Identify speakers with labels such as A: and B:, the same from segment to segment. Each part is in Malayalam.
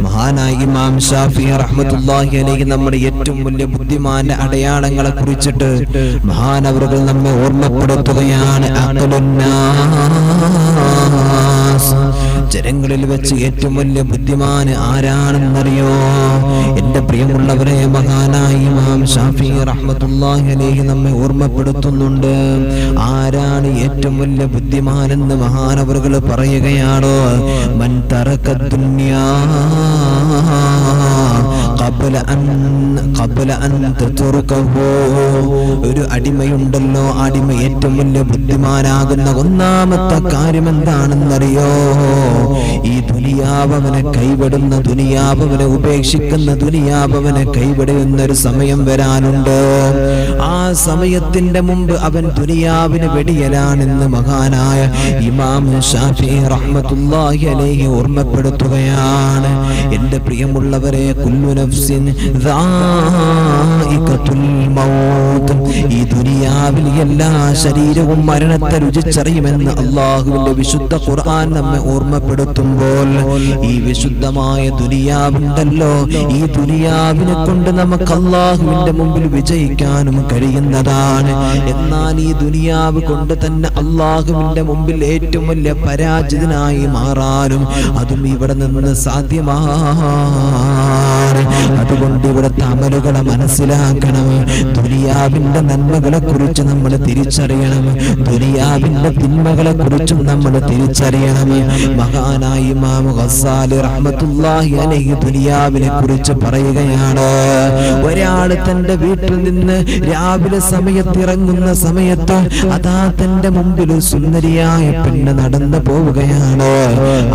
A: മഹാനായ ഇമാം ഷാഫി റഹ്മത്തുള്ളാഹി അലൈഹി നമ്മുടെ ഏറ്റവും വലിയ ബുദ്ധിമാന്റെ അടയാളങ്ങളെ കുറിച്ചിട്ട് മഹാനവറുകൾ നമ്മെ ഓർമ്മപ്പെടുത്തുകയാണ്. ജനങ്ങളിൽ വെച്ച് ഏറ്റവും വലിയ ബുദ്ധിമാൻ ആരാണെന്നറിയോ? എന്റെ പ്രിയമുള്ളവരെ, മഹാനായ ഇമാം ഷാഫി റഹ്മത്തുള്ളാഹി അലൈഹി നമ്മെ ഓർമ്മപ്പെടുത്തുന്നുണ്ട്. ആരാണ് ഏറ്റവും വലിയ ബുദ്ധിമാനെന്ന് മഹാനവറുകൾ പറയുകയാണോ? മൻ തറക ദുനിയാ ഖബ്ല അൻ തത്റുകഹു. ഒരു അടിമയുണ്ടല്ലോ, അടിമ ഏറ്റവും വലിയ ബുദ്ധിമാനാകുന്ന ഒന്നാമത്തെ കാര്യം എന്താണെന്നറിയോ? ഈ ദുനിയാവനെ കൈവിടുന്ന, ദുനിയാവനെ ഉപേക്ഷിക്കുന്ന, ദുനിയാവനെ കൈവിടുന്ന ഒരു സമയം വരാനുണ്ട്. ആ സമയത്തിന്റെ മുമ്പ് അവൻ ദുനിയാവിന് വെടിയലാണെന്ന് മഹാനായ ഇമാം ഷാഫി റഹ്മത്തുള്ളാഹി അലൈഹി ഓർമ്മപ്പെടുത്തുകയാണ്. എന്റെ പ്രിയമുള്ളവരെ, കുല്ലു നഫ്സിൻ ദാഇഖത്തുൽ മൗത്ത്. ഈ ദുനിയാവിൽ എല്ലാ ശരീരവും മരണത്തെ രുചിച്ചറിയുമെന്ന് അല്ലാഹുവിന്റെ വിശുദ്ധ ഖുർആൻ നമ്മെ ഓർമ്മപ്പെടുത്തുമ്പോൾ, ഈ വിശുദ്ധമായ ദുനിയാവുണ്ടല്ലോ, ഈ ദുനിയാവിനെ കൊണ്ട് നമുക്ക് അല്ലാഹുവിന്റെ മുമ്പിൽ വിജയിക്കാനും കഴിയുന്നതാണ്. എന്നാൽ ഈ ദുനിയാവ് കൊണ്ട് തന്നെ അല്ലാഹുവിന്റെ മുമ്പിൽ ഏറ്റവും വലിയ പരാജിതനായി മാറാനും അതും ഇവിടെ നിന്ന് സാധ്യമാണ്. അതുകൊണ്ട് ഇവിടുത്തെ അമലുകളെ മനസ്സിലാക്കണം. ദുനിയാവിന്റെ നന്മകളെ കുറിച്ച് നമ്മൾ തിരിച്ചറിയണം, ദുനിയാവിന്റെ തിന്മകളെ കുറിച്ചും നമ്മൾ തിരിച്ചറിയണം. മഹാനായ ഇമാം ഗസ്സാലി റഹ്മത്തുള്ളാഹി അലൈഹി ദുനിയാവിനെ കുറിച്ച് പറയുകയാണ്. ഒരാള് തന്റെ വീട്ടിൽ നിന്ന് രാവിലെ സമയത്ത് ഇറങ്ങുന്ന സമയത്ത് അതാ തന്റെ മുമ്പിൽ സുന്ദരിയായ പെണ്ണ് നടന്നു പോവുകയാണ്.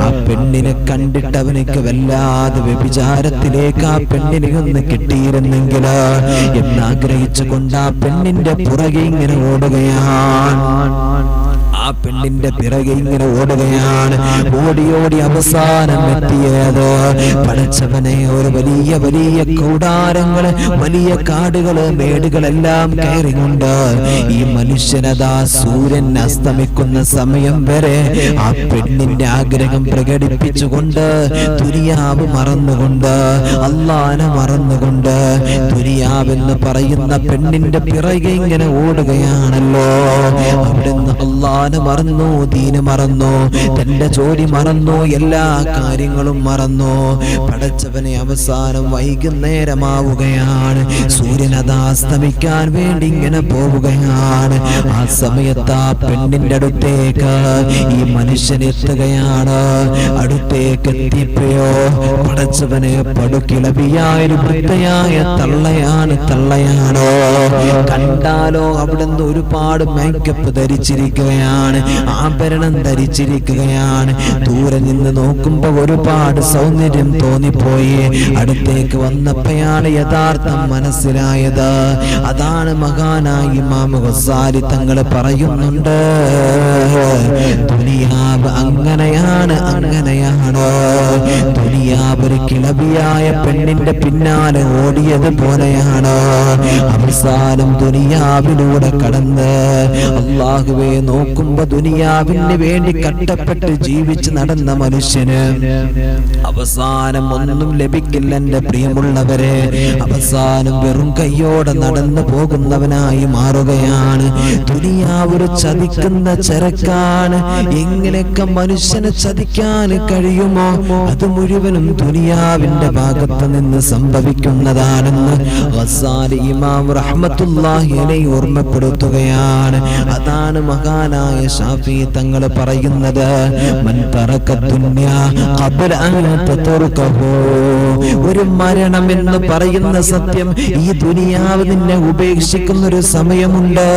A: ആ പെണ്ണിനെ കണ്ടിട്ട് അവനക്ക് വല്ലാതെ വ്യഭിചാരത്തിലേക്ക് ആ പെണ്ണിനെ ഒന്ന് കിട്ടിയിരുന്നെങ്കിൽ എന്നാഗ്രഹിച്ചു കൊണ്ട് ആ പെണ്ണിന്റെ പുറകെ ഇങ്ങനെ ഓടുകയാണ്. ആ പെണ്ണിന്റെ പിറകെ ഇങ്ങനെ ഓടുകയാണ്. ഓടി ഓടി അവസാനം എത്തിയത് പടച്ചവനെ ഒരു വലിയ വലിയ കൂടാരങ്ങള്, വലിയ കാടുകള്, മേടുകളെല്ലാം കയറിക്കൊണ്ട് ഈ മനുഷ്യനതാ സൂര്യൻ അസ്തമിക്കുന്ന സമയം വരെ ആ പെണ്ണിന്റെ ആഗ്രഹം പ്രകടിപ്പിച്ചുകൊണ്ട് ദുനിയാവ് മറന്നുകൊണ്ട്, അല്ലാഹനെ മറന്നുകൊണ്ട്, ദുനിയാവെന്ന് പറയുന്ന പെണ്ണിന്റെ പിറകെ ഇങ്ങനെ ഓടുകയാണല്ലോ. അവിടുന്ന് അല്ലാഹനെ മറന്നു, ദീന് മറന്നു, തന്റെ ജോലി മറന്നു, എല്ലാ കാര്യങ്ങളും മറന്നു. പടച്ചവനെ അവസാനം വൈകുന്നേരമാവുകയാണ്. സൂര്യൻ അതാ അസ്തമിക്കാൻ വേണ്ടി ഇങ്ങനെ പോവുകയാണ്. ആ സമയത്ത് ആ പെണ്ണിന്റെ അടുത്തേക്ക് ഈ മനുഷ്യൻ എത്തുകയാണ്. അടുത്തേക്ക് എത്തിയപ്പോയോ പടച്ചവനെ പടുകിളവിയായൊരു വൃദ്ധയായ തള്ളയാണോ. കണ്ടാലോ അവിടുന്ന് ഒരുപാട് മേക്കപ്പ് ധരിച്ചിരിക്കുകയാണ്, ആഭരണം ധരിച്ചിരിക്കുകയാണ്. ദൂരെ നിന്ന് നോക്കുമ്പോ ഒരുപാട് സൗന്ദര്യം തോന്നിപ്പോയി. അടുത്തേക്ക് വന്നപ്പോഴാണ് യഥാർത്ഥം മനസ്സിലായത്. അതാണ് മഹാനായ ഇമാം ഗസ്സാലി തങ്ങൾ പറയുന്നുണ്ട്, ദുനിയാവ് അങ്ങനെയാണ്, അങ്ങനെയാണ്. ദുനിയാവ് ഒരു കിളവിയായ പെണ്ണിന്റെ പിന്നാലെ ഓടിയത് പോലെയാണ്. അവസാനം ദുനിയാവിലൂടെ കടന്ന് അല്ലാഹുവേ നോക്കുമ്പോ ദുനിയാവിന് വേണ്ടി കഷ്ടപ്പെട്ട് ജീവിച്ച് നടന്ന മനുഷ്യന് അവസാനം ഒന്നും ലഭിക്കില്ല. എന്റെ പ്രിയമുള്ളവരെ, അവസാനം വെറും കൈയോടെ നടന്നു പോകുന്നവനായി മാറുകയാണ്. ദുനിയാവ് ഒരു ചതിക്കുന്ന ചരക്കാണ്. എങ്ങനെയൊക്കെ മനുഷ്യനെ ചതിക്കാൻ കഴിയുമോ അത് മുഴുവനും ദുനിയാവിന്റെ ഭാഗത്ത് നിന്ന് സംഭവിക്കുന്നതാണെന്ന് ഗസ്സാലി ഇമാം റഹ്മത്തുള്ളാഹി അലൈഹി ഓർമ്മപ്പെടുത്തുകയാണ്. അതാണ് മഹാനായ ഷാഫി തങ്ങൾ പറയുന്നത്, മൻ തറക ദുനിയാ ഖബ്ല അൻ തത്റുകഹു. ഒരു മരണം എന്ന് പറയുന്ന സത്യം, ഈ ദുനിയാവ് നിന്നെ ഉപേക്ഷിക്കുന്ന ഒരു സമയമുണ്ട്.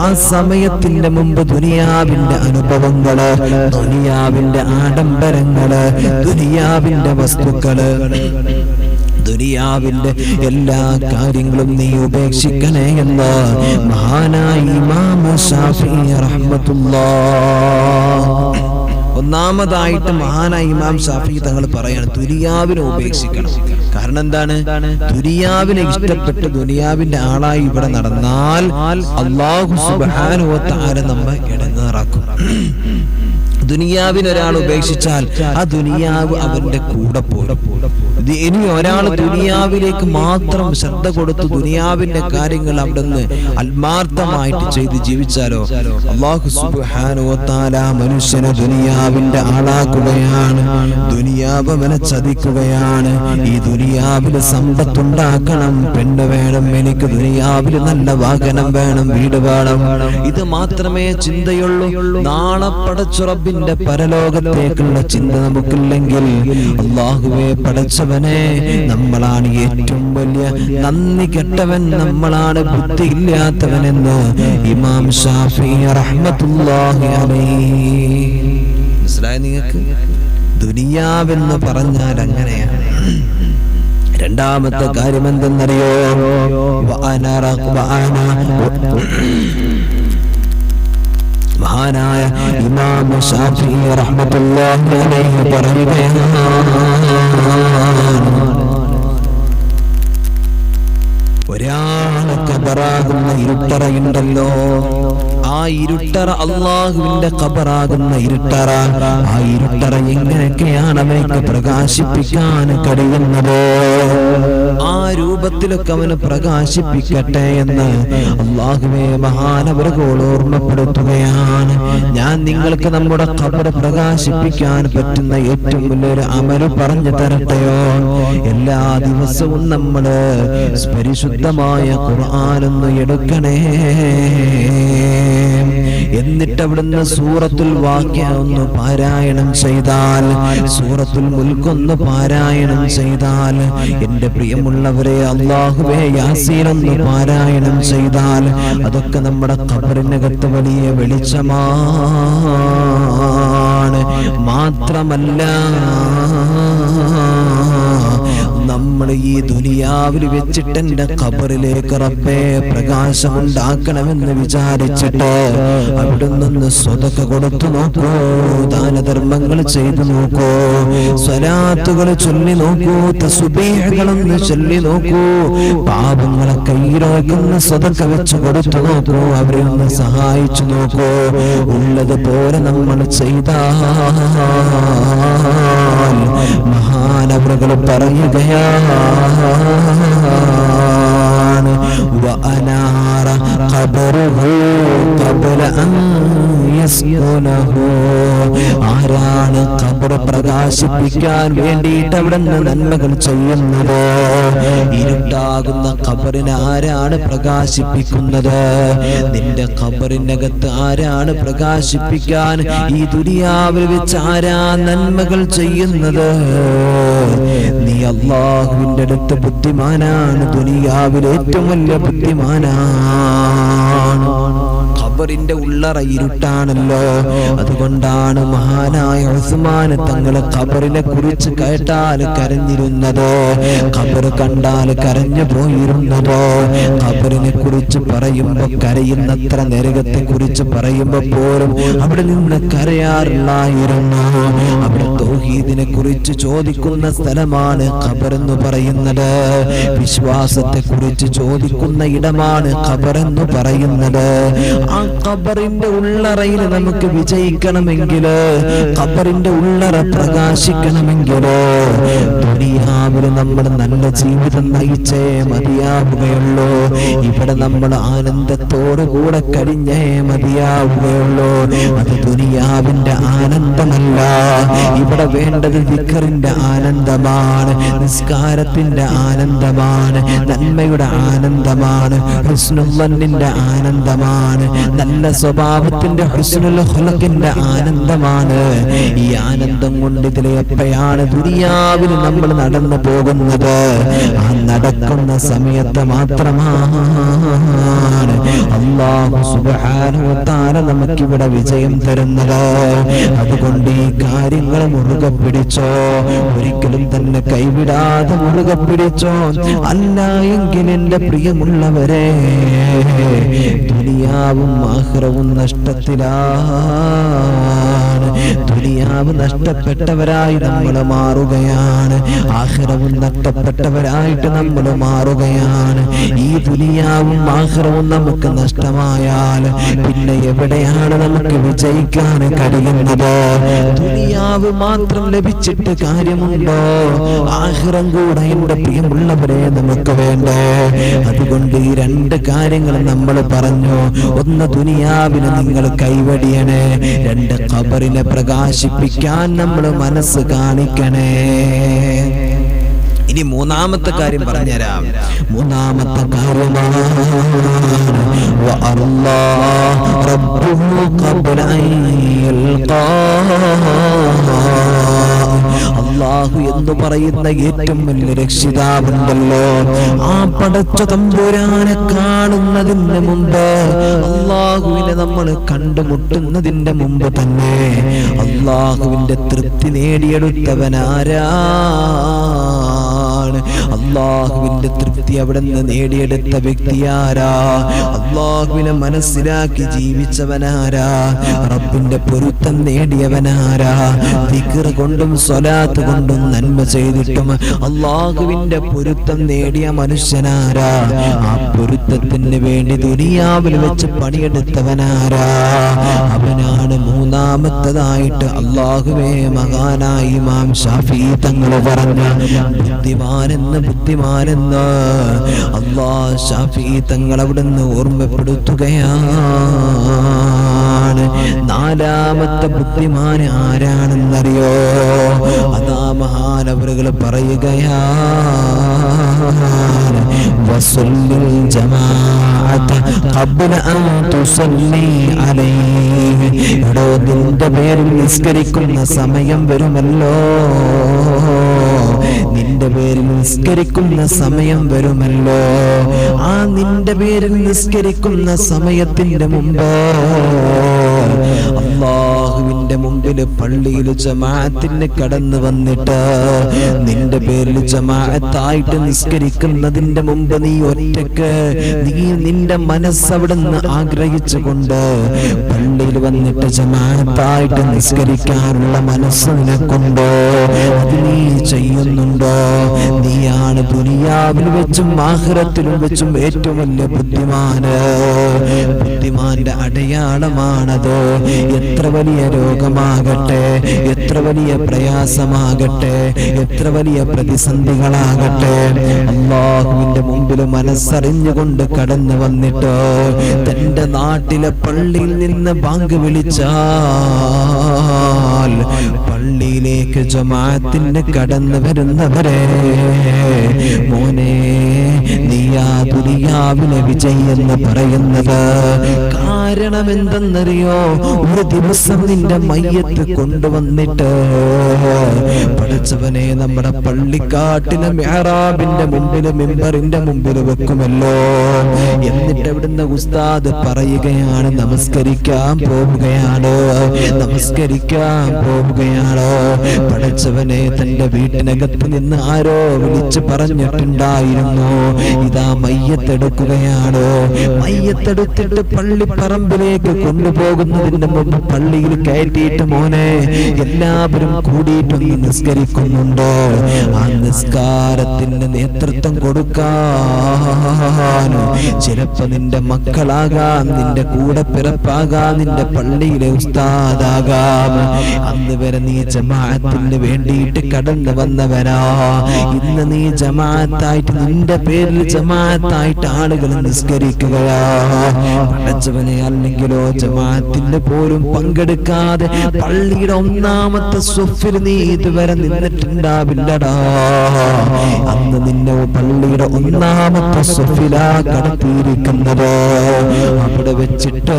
A: ആ സമയത്തിന്റെ മുമ്പ് ദുനിയാവിന്റെ അനുഭവങ്ങള്, ദുനിയാവിന്റെ ആഡംബരങ്ങള്, ദുനിയാവിന്റെ വസ്തുക്കള്, ദുനിയാവിന്റെ എല്ലാ കാര്യങ്ങളും നീ ഉപേക്ഷിക്കണേ എന്ന് മഹാനായ ഇമാം ഷാഫി റഹ്മത്തുള്ളാഹി. ഒന്നാമതായിട്ട് മഹാനായ ഇമാം ഷാഫി തങ്ങൾ പറയാണ്, ദുനിയാവിനെ ഉപേക്ഷിക്കണം. കാരണം എന്താണ്? ദുനിയാവിനെ ഇഷ്ടപ്പെട്ട് ദുനിയാവിന്റെ ആളായി ഇവിടെ നടന്നാൽ അല്ലാഹു സുബ്ഹാനഹു വ തആല നമ്മെ ഇടങ്ങേറാക്കും. ദുനിയാവിനെ ഒരാൾ ഉപേക്ഷിച്ചാൽ ആ ദുനിയാവ് അവന്റെ കൂടെ പോകും. ഇനി ഒരാൾ ദുനിയാവിലേക്ക് മാത്രം ശ്രദ്ധ കൊടുത്ത് ദുനിയാവിന്റെ കാര്യങ്ങൾ അവിടുന്ന് ആത്മാർത്ഥമായിട്ട് ചെയ്ത് ജീവിച്ചാലോ അല്ലാഹു സുബ്ഹാനഹു വ തആല മനുഷ്യനെ ദുനിയാവിന്റെ ആളാക്കുകയാണ്, ദുനിയാവ് അവനെ ചതിക്കുകയാണ്. ഈ ദുനിയാവിൽ സമ്പത്തുണ്ടാക്കണം, പെണ്ണ് വേണം, എനിക്ക് ദുനിയാവിൽ നല്ല വാഹനം വേണം, വീട് വേണം, ഇത് മാത്രമേ ചിന്തയുള്ളൂ. നാളെ പടച്ച റബ്ബിന്റെ പരലോകത്തേക്കുള്ള ചിന്ത നമുക്കില്ലെങ്കിൽ അല്ലാഹുവേ പടച്ചവനെ, നമ്മളാണ് ഏറ്റവും വലിയ നന്ദി കെട്ടവൻ, നമ്മളാണ് ബുദ്ധിയില്ലാത്തവനെന്ന് ഇമാം ശാഫിഈ റഹ്മത്തുള്ളാഹി അലൈഹി. മനസ്സിലായോ നിങ്ങൾക്ക്? ദുനിയാവെന്ന് പറഞ്ഞാൽ അങ്ങനെയാണ്. രണ്ടാമത്തെ കാര്യം എന്തെന്നറിയോ? മഹാനായ ഇമാം ശാഫിഈ റഹ്മത്തുള്ളാഹി അലൈഹി പറയുകയാണ്, ഒരാളെ ഖബറാകുന്ന ഇരുട്ടറയുണ്ടല്ലോ, ആ ഇരുട്ടറ അല്ലാഹുവിന്റെ ഖബറാകുന്ന ഇരുട്ടറ, ആ ഇരുട്ടറ എങ്ങനെയൊക്കെയാണ് അവർക്ക് പ്രകാശിപ്പിക്കാൻ കഴിയുന്നത്, ആ രൂപത്തിലൊക്കെ അവന് പ്രകാശിപ്പിക്കട്ടെ എന്ന് അല്ലാഹുവേ മഹാനവറുകൾ ഓർമ്മപ്പെടുത്തുകയാണ്. ഞാൻ നിങ്ങൾക്ക് നമ്മുടെ ഖബർ പ്രകാശിപ്പിക്കാൻ പറ്റുന്ന ഏറ്റവും വലിയൊരു അമല് പറഞ്ഞു തരട്ടെയോ? എല്ലാ ദിവസവും നമ്മള് പരിശുദ്ധമായ ഖുർആനൊന്ന് എടുക്കണേ, എന്നിട്ട് അവിടുന്ന് സൂറത്തുൽ വാഖിഅ ഒന്ന് പാരായണം ചെയ്താൽ, സൂറത്തുൽ മുൽക്ക് ഒന്ന് പാരായണം ചെയ്താൽ, എന്റെ പ്രിയമുള്ളവരെ, അല്ലാഹുവേ യാസീൻ ഒന്ന് പാരായണം ചെയ്താൽ, അതൊക്കെ നമ്മുടെ ഖബറിനകത്ത് വലിയ വെളിച്ചമാണ്. മാത്രമല്ല, നമ്മൾ ഈ ദുനിയാവിൽ വെച്ചിട്ട് എന്റെ ഖബറിലേക്ക് റബ്ബേ പ്രകാശമുണ്ടാക്കണമെന്ന് വിചാരിച്ചിട്ട് അവിടുന്ന് സ്വതക്ക കൊടുത്തു നോക്കൂ, ദാനധർമ്മങ്ങൾ ചെയ്തു നോക്കൂ, സ്വലാത്തുകൾ ചൊല്ലി നോക്കൂ, തസ്ബീഹുകളൊന്ന് ചൊല്ലി നോക്കൂ, പാപങ്ങളെ കയ്യിലോക്കുന്ന സ്വതക്ക വെച്ച് കൊടുത്തു നോക്കൂ, അവരെ ഒന്ന് സഹായിച്ചു നോക്കൂ. ഉള്ളതുപോലെ നമ്മൾ ചെയ്താൽ മഹാനവറുകൾ പറയുകയാണ്, وأنار قبره قبل أن يسكنه. ആരാണ് ഖബർ പ്രകാശിപ്പിക്കാൻ വേണ്ടിയിട്ട് അവിടെ നന്മകൾ ചെയ്യുന്നത്? ഇരുട്ടാകുന്ന ഖബറിനെ ആരാണ് പ്രകാശിപ്പിക്കുന്നത്? നിന്റെ ഖബറിനകത്ത് ആരാണ് പ്രകാശിപ്പിക്കാൻ ഈ ദുനിയാവിൽ വെച്ച് ആരാ നന്മകൾ ചെയ്യുന്നത്? നീ അല്ലാഹുവിന്റെ അടുത്ത് ബുദ്ധിമാനാണ്, ദുനിയാവിൽ ഏറ്റവും വലിയ ബുദ്ധിമാനാണ്. ഖബറിന്റെ ഉള്ളറ ഇരുട്ടാണല്ലോ. അതുകൊണ്ടാണ് മഹാനായ ഉസ്മാൻ തങ്ങൾ ഖബറിനെ കുറിച്ച് കേട്ടാൽ കരഞ്ഞിരുന്നത്, ഖബർ കണ്ടാൽ കരഞ്ഞു പോയിരുന്നത്. ഖബറിനെ കുറിച്ച് പറയുമ്പോ കരയുന്നത്ര നരകത്തെ കുറിച്ച് പറയുമ്പോ പോലും അവിടെ നിന്ന് കരയാറില്ലായിരുന്നു. അവിടെ തൗഹീദിനെ കുറിച്ച് ചോദിക്കുന്ന സ്ഥലമാണ് ഖബർ എന്ന് പറയുന്നത്, വിശ്വാസത്തെ കുറിച്ച് ചോദിക്കുന്ന ഇടമാണ് ഖബർ എന്ന് പറയുന്നത്. ആ ഖബറിന്റെ ഉള്ളറയിൽ നമുക്ക് വിജയിക്കണമെങ്കിൽ, ഖബറിന്റെ ഉള്ളറ പ്രകാശിക്കണമെങ്കിൽ ദുനിയാവിൽ നമ്മൾ നല്ല ജീവിതം നയിച്ചേ മതിയാവുകയുള്ളൂ. ഇവിടെ നമ്മൾ ആനന്ദത്തോടു കൂടെ കഴിഞ്ഞേ മതിയാവുകയുള്ളൂ. അത് ദുനിയാവിന്റെ ആനന്ദമല്ല. ഇവിടെ വേണ്ടത് ദിക്റിന്റെ ആനന്ദമാണ്, നിസ്കാരത്തിന്റെ ആനന്ദമാണ്, നന്മയുടെ ആനന്ദമാണ്, ഹുസ്നുൽ ളന്നിന്റെ ആനന്ദമാണ്, നല്ല സ്വഭാവത്തിന്റെ ഹുസ്നുൽ ഖുലുഖിന്റെ ആനന്ദമാണ്. ഈ ആനന്ദം കൊണ്ട് ഇതിലെ എപ്പോഴാണ് ദുനിയാവിൽ നമ്മൾ നടന്നു പോകുന്നത്? ആ നടക്കുന്ന സമയത്ത് മാത്രമാണ് അല്ലാഹു സുബ്ഹാനഹു വ തആല നമുക്കിവിടെ വിജയം തരുന്നത്. അതുകൊണ്ട് ഈ കാര്യങ്ങൾ മുറുകെ പിടിച്ചോ, ഒരിക്കലും തന്നെ കൈവിടാതെ മുറുകെ പിടിച്ചോ. അല്ല എങ്കിൽ എന്റെ പ്രിയമുള്ളവരെ, ദുനിയാവും ആഖിറവും നഷ്ടത്തിലാണ്. ദുനിയാവ് നഷ്ടപ്പെട്ടവരായി നമ്മൾ മാറുകയാണ്, ആഖിറവും നഷ്ടപ്പെട്ടവരായിട്ട് നമ്മൾ മാറുകയാണ്. ഈ ദുനിയാവും ആഖിറവും നമുക്ക് നഷ്ടമായാൽ പിന്നെ എവിടെയാണ് നമുക്ക് വിജയിക്കാൻ കഴിയുന്നത്? ദുനിയാവ് മാത്രം ലഭിച്ചിട്ട് കാര്യമുണ്ടോ? ആഖിറം കൂടെ എന്റെ പ്രിയമുള്ളവരെ നമുക്ക് വേണ്ടേ? അതുകൊണ്ട് ഈ രണ്ട് കാര്യങ്ങൾ നമ്മൾ പറഞ്ഞു. ഒന്ന്, ദുനിയാവിനെ നിങ്ങൾ കൈവടിയണേ. രണ്ട്, ഖബറിനെ പ്രകാശിപ്പിക്കാൻ നമ്മൾ മനസ്സ് കാണിക്കണേ. ഇനി മൂന്നാമത്തെ കാര്യം പറഞ്ഞുതരാം. മൂന്നാമത്തെ കാര്യമാണ് അല്ലാഹു എന്ന് പറയുന്ന ഏറ്റവും വലിയ രക്ഷിതാവുണ്ടല്ലോ, ആ പടച്ച തമ്പുരാനെ കാണുന്നതിന് മുമ്പ്, അല്ലാഹുവിനെ നമ്മൾ കണ്ടുമുട്ടുന്നതിന്റെ മുമ്പ് തന്നെ അല്ലാഹുവിന്റെ തൃപ്തി നേടിയെടുത്തവനാരാണ്? അല്ലാഹുവിന്റെ തൃപ്തി അവിടെ നിന്ന് നേടിയെടുത്ത വ്യക്തിയാരാ? അല്ലാഹുവിനെ മനസ്സിലാക്കി ജീവിച്ചവനാരാ? റബ്ബിന്റെ പൊരുത്തം നേടിയവനാരാ? ദിക്ർ കൊണ്ടും സ്വലാത്ത് കൊണ്ടും നന്മ ചെയ്തിട്ടും അല്ലാഹുവിന്റെ പൊരുത്തം നേടിയ മനുഷ്യനാരാ? ആ പൊരുത്തത്തിന് വേണ്ടി ദുനിയാവിൽ വെച്ച് പണിയെടുത്തവനാരാ? അവനാണ് മൂന്നാമത്തതായിട്ട് അല്ലാഹുവേ മഹാനായ ഇമാം ഷാഫി തങ്ങൾ പറഞ്ഞ ബുദ്ധിമാനെന്ന് അല്ലാഹ് ഷാഫി തങ്ങൾ അവിടുന്ന് ഓർമ്മപ്പെടുത്തുകയാണ്. നാലാമത്തെ ബുദ്ധിമാൻ ആരാണെന്നറിയോ? അതാ മഹാനവറുകൾ പറയുകയാണ്, വസല്ലിൽ ജമാഅത ഖബ്ല അൻ തുസല്ലി അലൈഹി. എടോ, നിന്റെ പേരിൽ നിസ്കരിക്കുന്ന സമയം വരുമല്ലോ, നിന്റെ പേരിൽ നിസ്കരിക്കുന്ന സമയം വരുമല്ലോ. ആ നിന്റെ പേരിൽ നിസ്കരിക്കുന്ന സമയത്തിന്റെ മുമ്പ് അല്ലാഹുവിന്റെ മുമ്പിൽ പള്ളിയിൽ ജമാഅത്തിന് കടന്നു വന്നിട്ട് നിന്റെ പേരിൽ ജമാഅത്തായിട്ട് നിസ്കരിക്കുന്നതിന്റെ മുമ്പ് നീ ഒറ്റക്ക് നിന്റെ മനസ്സവിടുന്ന് ആഗ്രഹിച്ചുകൊണ്ട് പള്ളിയിൽ വന്നിട്ട് ജമാഅത്തായിട്ട് നിസ്കരിക്കാനുള്ള മനസ്സ് നിനക്കുണ്ടോ? അത് നീ ചെയ്യുന്നുണ്ടോ? നീയാണ് ദുനിയാവിൽ വെച്ചും ആഖിറത്തിലും വെച്ചും ഏറ്റവും വലിയ ബുദ്ധിമാന്. ബുദ്ധിമാന്റെ അടയാളമാണത്. എത്ര വലിയ രോഗമാകട്ടെ, എത്ര വലിയ പ്രയാസമാകട്ടെ, എത്ര വലിയ പ്രതിസന്ധികളാകട്ടെ, അല്ലാഹുവിന്റെ മുമ്പിൽ മനസ്സറിഞ്ഞുകൊണ്ട് കടന്നു വന്നിട്ട് തന്റെ നാട്ടിലെ പള്ളിയിൽ നിന്ന് ബാങ്ക് വിളിച്ചാൽ പള്ളിയിലേക്ക് ജമാഅത്തിന് കടന്നു വരുന്നവരെ, മോനെ, നീയാ ദുനിയാവിലെ വിജയെന്ന് പറയുന്നത്. കാരണം എന്തെന്നറിയോ? ഒരു ദിവസം നിന്റെ മയ്യത്ത് കൊണ്ടുവന്നിട്ട് പഠിച്ചവനെ നമ്മുടെ പള്ളിക്കാട്ടിലെ മിഹ്റാബിന്റെ മുമ്പില് മിമ്പറിന്റെ മുമ്പിൽ വെക്കുമല്ലോ. എന്നിട്ട് അവിടുന്ന് ഉസ്താദ് പറയുകയാണ്, നമസ്കരിക്കാൻ പോവുകയാണ്, നമസ്കരിക്കാൻ പോവുകയാണ്. പഠിച്ചവനെ തന്റെ വീട്ടിനകത്ത് നിന്ന് ആരോ വിളിച്ച് പറഞ്ഞിട്ടുണ്ടായിരുന്നു, ഇതാ മയ്യത്തെടുക്കുകയാണ്. മയ്യത്തെടുത്തിട്ട് പള്ളിപ്പറമ്പിലേക്ക് കൊണ്ടുപോകുന്നതിന്റെ മുമ്പ് പള്ളിയിൽ കയറ്റിയിട്ട്, മോനെ, എല്ലാവരും കൂടിയിട്ടൊന്ന് നിസ്കരിക്കുന്നുണ്ട്. ആ നിസ്കാരത്തിന് നേതൃത്വം കൊടുക്കാൻ ചിലപ്പോ നിന്റെ മക്കളാകാം, നിന്റെ കൂടെ പിറപ്പാകാം, നിന്റെ പള്ളിയിലെ ഉസ്താദാകാം. അന്ന് വരെ നീ ജമാഅത്തിന് വേണ്ടിയിട്ട് കടന്നു വന്നവനാ. ഇന്ന് നീ ജമാഅത്തായിട്ട്, നിന്റെ പേരിൽ ജമാഅത്തായിട്ട് ആളുകൾ നിസ്കരിക്കുകയാ. പഠിച്ചവനെ, അല്ലെങ്കിലോ ജമാഅത്തിന്റെ പോലും പങ്കെടുക്കാതെ പള്ളിയുടെ ഒന്നാമത്തെ സ്വഫിൽ നീ ഇതുവരെ നിന്നിട്ടുണ്ടാവില്ലടാ. അന്ന് നിന്നെ പള്ളിയുടെ ഒന്നാമത്തെ സ്വഫിലാ കടത്തിയിരിക്കുന്നത്. അവിടെ വെച്ചിട്ട്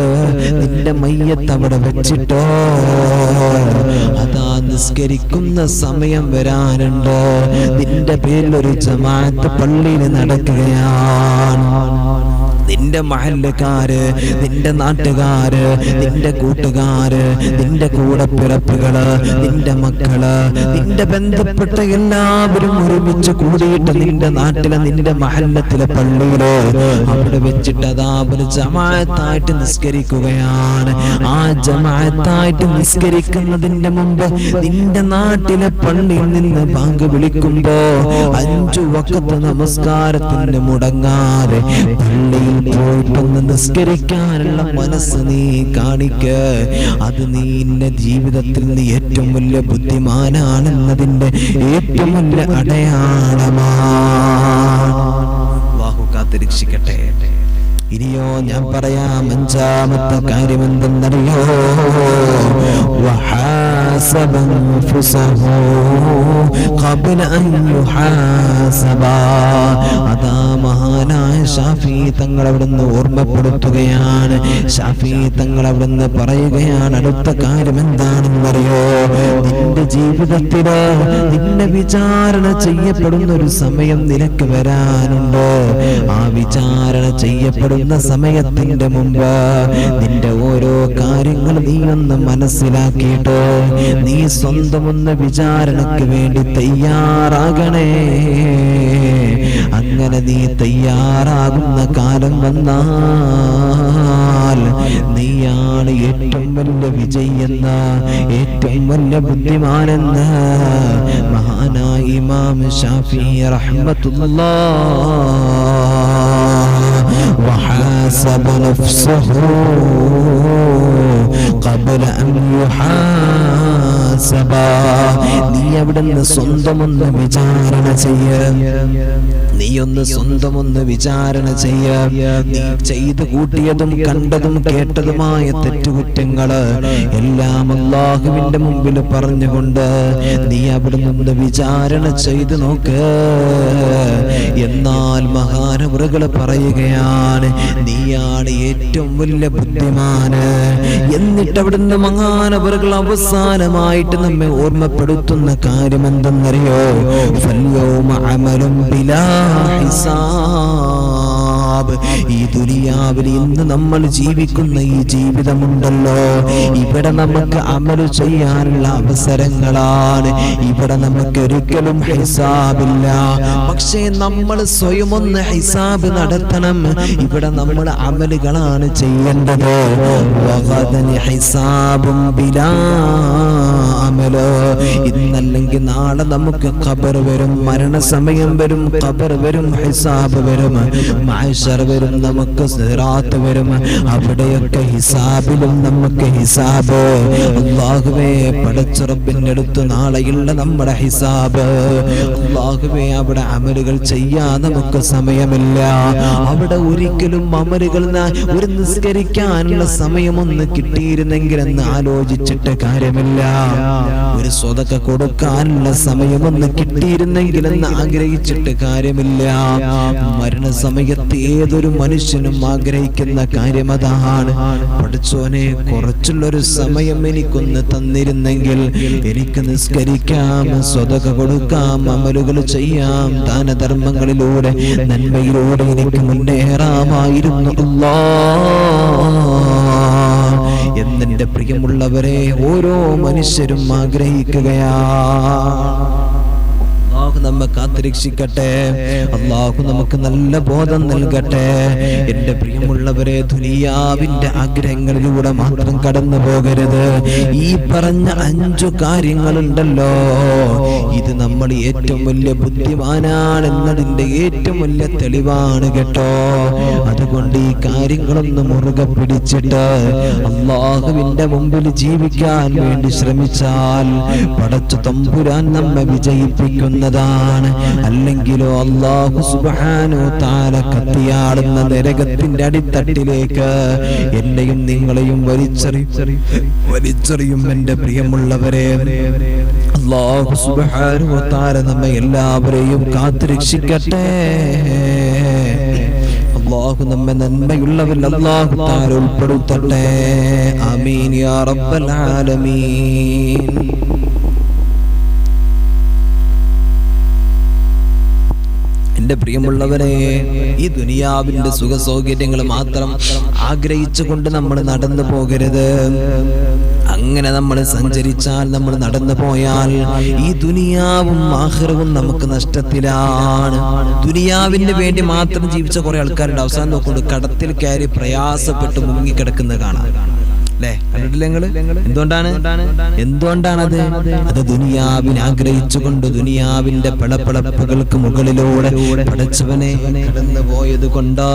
A: നിന്റെ മയ്യത്ത് അവിടെ വെച്ചിട്ട് അതാ നിസ്കരിക്കുന്ന സമയം വരാനുണ്ട്. നിന്റെ പേരിൽ ഒരു ജമാഅത്ത് പള്ളിയിൽ നടക്കുകയാണ്. നിന്റെ മഹല്ലുകാര്, നിന്റെ നാട്ടുകാര്, നിന്റെ കൂട്ടുകാര്, നിന്റെ കൂടപ്പിറപ്പുകള്, നിന്റെ മക്കള്, നിന്റെ ബന്ധപ്പെട്ട എല്ലാവരും ഒരുമിച്ച് കൂടിയിട്ട് നിന്റെ നാട്ടിലെ നിന്റെ മഹല്ലത്തിലെ പള്ളിയില് അവിടെ വെച്ചിട്ട് അതാ ഒരു ജമാഅത്തായിട്ട് നിസ്കരിക്കുകയാണ്. ആ ജമാഅത്തായിട്ട് നിസ്കരിക്കുന്നതിന്റെ മുമ്പ് നിന്റെ നാട്ടിലെ പള്ളിയിൽ നിന്ന് ബാങ്ക് വിളിക്കുമ്പോ 5 വഖത്ത് നമസ്കാരത്തിന് മുടങ്ങാതെ പള്ളിയിൽ പോയിട്ടൊന്ന് നിസ്കരിക്കാനുള്ള മനസ്സ് നീ കാണിക്ക. അത് നിന്റെ ജീവിതത്തിൽ നീ ഏറ്റവും വലിയ ബുദ്ധിമാനാണെന്നതിന്റെ ഏറ്റവും വലിയ അടയാളമാണ്. അല്ലാഹു കാത്തിരക്ഷിക്കട്ടെ. ഇനിയോ ഞാൻ പറയാം, 5ാമത്തെ കാര്യം എന്തെന്നറിയോ? വഹാസബ അൻഫുസഹു ഖബ്ല അൻ യുഹാസബ. അതാ മഹാനായ ശാഫി തങ്ങൾ അവിടുന്ന് ഓർമ്മപ്പെടുത്തുകയാണ്. ശാഫി തങ്ങൾ അവിടുന്ന് പറയുകയാണ്, അടുത്ത കാര്യം എന്താണെന്നറിയോ? നിന്റെ ജീവിതത്തില് നിന്നെ വിചാരണ ചെയ്യപ്പെടുന്ന ഒരു സമയം നിനക്ക് വരാനുണ്ട്. ആ വിചാരണ ചെയ്യപ്പെടുന്ന സമയത്തിന്റെ മുമ്പ് നിന്റെ ഓരോ കാര്യങ്ങൾ നീ ഒന്ന് മനസ്സിലാക്കിയിട്ട് നീ സ്വന്തം ഒന്ന് വിചാരണയ്ക്ക് വേണ്ടി തയ്യാറാകണേ. അങ്ങനെ നീ തയ്യാറാകുന്ന കാലം വന്നാൽ നീയാണ് ഏറ്റവും വലിയ വിജയെന്ന, ഏറ്റവും വലിയ ബുദ്ധിമാനെന്ന് മഹാനായ ഇമാം ശാഫി റഹ്മത്തുള്ളാഹ് وحاسب نفسه قبل أن يحاسب. നീ അവിടുന്ന് സ്വന്തമൊന്ന് വിചാരണ ചെയ്യ, നീയൊന്ന് സ്വന്തമൊന്ന് വിചാരണ ചെയ്യ. നീ ചെയ്തു കൂട്ടിയതും കണ്ടതും കേട്ടതുമായ തെറ്റുകുറ്റങ്ങള് എല്ലാം അല്ലാഹുവിന്റെ മുമ്പിൽ പറഞ്ഞുകൊണ്ട് നീ അവിടുന്ന് വിചാരണ ചെയ്തു നോക്ക്. എന്നാൽ മഹാനവറുകൾ പറയുകയാണ്, നീയാണ് ഏറ്റവും വലിയ ബുദ്ധിമാന്. എന്നിട്ട് അവിടുന്ന് മഹാനവറുകൾ അവസാനമായിട്ട് നമ്മെ ഓർമ്മപ്പെടുത്തുന്ന കാര്യം എന്തെന്നറിയോ? ഫൽയൗമ അമലും ബിലാ ഹിസാബ്. ഈ ദുനിയാവിൽ ഇന്ന് നമ്മൾ ജീവിക്കുന്ന ഈ ജീവിതമുണ്ടല്ലോ, ഇവിടെ നമുക്ക് അമല് ചെയ്യാനുള്ള അവസരങ്ങളാണ്. ഇവിടെ നമുക്ക് ഒരിക്കലും ഹിസാബില്ല. പക്ഷേ നമ്മൾ സ്വയം ഒന്ന് ഹിസാബ് നടത്തണം. ഇവിടെ നമ്മൾ അമലുകളാണ് ചെയ്യേണ്ടത്. ഹിസാബും ബിലാ അമല്. ഇന്നല്ലെങ്കിൽ നാളെ നമുക്ക് ഖബർ വരും, മരണസമയം വരും, ഖബർ വരും, ഹിസാബ് വരും, മഹ്ശർ വരും, നമുക്ക് സിറാത്ത് വരും. അവിടെയൊക്കെ ഹിസാബിലും നമുക്ക് ഹിസാബ്. അല്ലാഹുവേ, പടച്ച റബ്ബിന്റെ അടുത്ത് നാളെയുള്ള നമ്മുടെ ഹിസാബ്. അല്ലാഹുവേ, അവിടെ അമലുകൾ ചെയ്യാൻ നമുക്ക് സമയമില്ല. അവിടെ ഒരിക്കലും അമലുകൾ ഒരു നിസ്കരിക്കാനുള്ള സമയമൊന്ന് കിട്ടിയിരുന്നെങ്കിലെന്ന് ആലോചിച്ചിട്ട് കാര്യമില്ല. ഒരു സ്വതക്ക കൊടുക്കാനുള്ള സമയമൊന്ന് കിട്ടിയിരുന്നെങ്കിലെന്ന് ആഗ്രഹിച്ചിട്ട് കാര്യമില്ല. മരണസമയത്ത് ഏതൊരു മനുഷ്യനും ആഗ്രഹിക്കുന്ന കാര്യം അതാണ്. പഠിച്ചോനെ, കുറച്ചുള്ളൊരു സമയം എനിക്കൊന്ന് തന്നിരുന്നെങ്കിൽ എനിക്ക് നിസ്കരിക്കാം, സ്വതക്ക കൊടുക്കാം, അമലുകൾ ചെയ്യാം, ദാനധർമ്മങ്ങളിലൂടെ നന്മയിലൂടെ എനിക്ക് മുന്നേറാമായിരുന്നു എന്നെന്റെ പ്രിയമുള്ളവരെ ഓരോ മനുഷ്യരും ആഗ്രഹിക്കുകയാണ്. അല്ലാഹു നമ്മെ കാത്തുരക്ഷിക്കട്ടെ. അല്ലാഹു നമുക്ക് നല്ല ബോധം നൽകട്ടെ. എന്റെ പ്രിയമുള്ളവരെ, ദുനിയാവിന്റെ ആഗ്രഹങ്ങളിലൂടെ മാത്രം കടന്നു പോകരുത്. ഈ പറഞ്ഞ 5 കാര്യങ്ങളുണ്ടല്ലോ, ഇത് നമ്മൾ ഏറ്റവും വലിയ ബുദ്ധിമാനാണെന്നതിന്റെ ഏറ്റവും വലിയ തെളിവാണ് കേട്ടോ. അതുകൊണ്ട് ഈ കാര്യങ്ങളൊന്ന് മുറുകെ പിടിച്ചിട്ട് അല്ലാഹുവിന്റെ മുമ്പിൽ ജീവിക്കാൻ വേണ്ടി ശ്രമിച്ചാൽ പടച്ച തമ്പുരാൻ നമ്മെ വിജയിപ്പിക്കുന്നതാണ്. അല്ലെങ്കിലോ അല്ലാഹു സുബ്ഹാനഹു തആല കത്തിയാടുന്ന നരകത്തിന്റെ അടിത്തട്ടിലേക്ക് എന്നെയും നിങ്ങളെയും വലിച്ചെറിയും. എന്റെ പ്രിയമുള്ളവരെ, അല്ലാഹു സുബ്ഹാനഹു തആല നമ്മെ എല്ലാവരെയും കാത്തുരക്ഷിക്കട്ടെ. അല്ലാഹു നമ്മെ നന്മയുള്ളവരിൽ അല്ലാഹു തആല ഉൾപ്പെടുത്തട്ടെ. ആമീൻ യാ റബ്ബൽ ആലമീൻ. എന്റെ പ്രിയമുള്ളവരെ, ഈ ദുനിയാവിന്റെ സുഖ സൗകര്യങ്ങൾ മാത്രം ആഗ്രഹിച്ചുകൊണ്ട് നമ്മൾ നടന്നു പോകരുത്. അങ്ങനെ നമ്മൾ സഞ്ചരിച്ചാൽ, നമ്മൾ നടന്നു പോയാൽ ഈ ദുനിയാവും ആഖിറവും നമുക്ക് നഷ്ടത്തിലാണ്. ദുനിയാവിന് വേണ്ടി മാത്രം ജീവിച്ച കുറെ ആൾക്കാരുടെ അവസാനം നോക്കൊണ്ട് കടത്തിൽ കയറി പ്രയാസപ്പെട്ട് മുങ്ങിക്കിടക്കുന്നത് കാണാം അല്ലേ? കണ്ടിട്ടില്ലേ നിങ്ങള്? എന്തുകൊണ്ടാണത്? അത് ദുനിയാവിനെ ആഗ്രഹിച്ചുകൊണ്ട് ദുനിയാവിന്റെ പളപ്പളപ്പുകൾക്ക് മുകളിലൂടെ പടച്ചവനെ കടന്നു പോയത് കൊണ്ടാണ്.